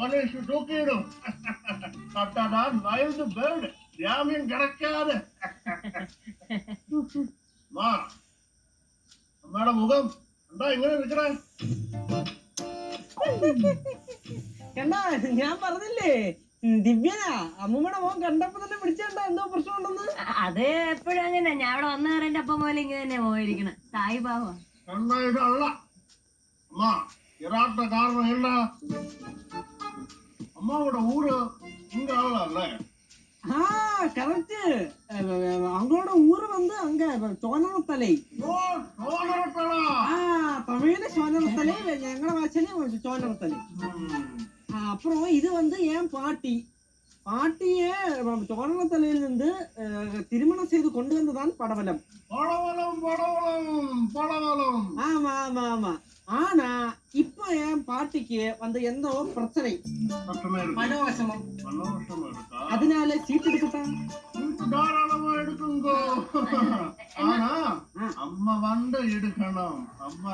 Police தூக்கிடும். கட்டாதான் வயது bird ஜாமீன் கிடைக்காது. അമ്മയുടെ മുഖം എന്താ ഇങ്ങനെ നിൽക്കണേ? കണ്ടാ ഞാൻ പറഞ്ഞില്ലേ ദിവ്യനാ അമ്മൂമ്മയുടെ മോൻ കണ്ടപ്പോ തന്നെ പിടിച്ചേണ്ട എന്തോ പ്രശ്നമുണ്ടെന്ന്. അത് എപ്പോഴും അങ്ങനെ. ഞാൻ അവിടെ വന്ന കയറിന്റെ അപ്പം പോലെ ഇങ്ങനെ തന്നെ പോയിരിക്കണം. സായി ബാബ இதல்ல அம்மா இராட்ட காரணம் என்ன? அம்மாவோட ஊரு இங்க ஆகல. கரெக்ட். அவங்களோட ஊரு வந்து அங்க சோனத்தலை. தமிழ்ல சோனத்தலை, எங்கள ഭാഷയില് சோனத்தலை. அப்புறம் இது வந்து என் பாட்டி. பாட்டிய சோனத்தலையில இருந்து திருமணம் செய்து கொண்டு வந்ததான் படவலம். ஆமா ஆமா ஆமா. ஆனா இப்ப என் பாட்டிக்கு வந்து எந்த பிரச்சனை மனோவசமம். அதனால சீட்டு எடுக்கட்டா? தாராளமா எடுக்குங்க. ஆனா அம்மா வந்து எடுக்கணும். அம்மா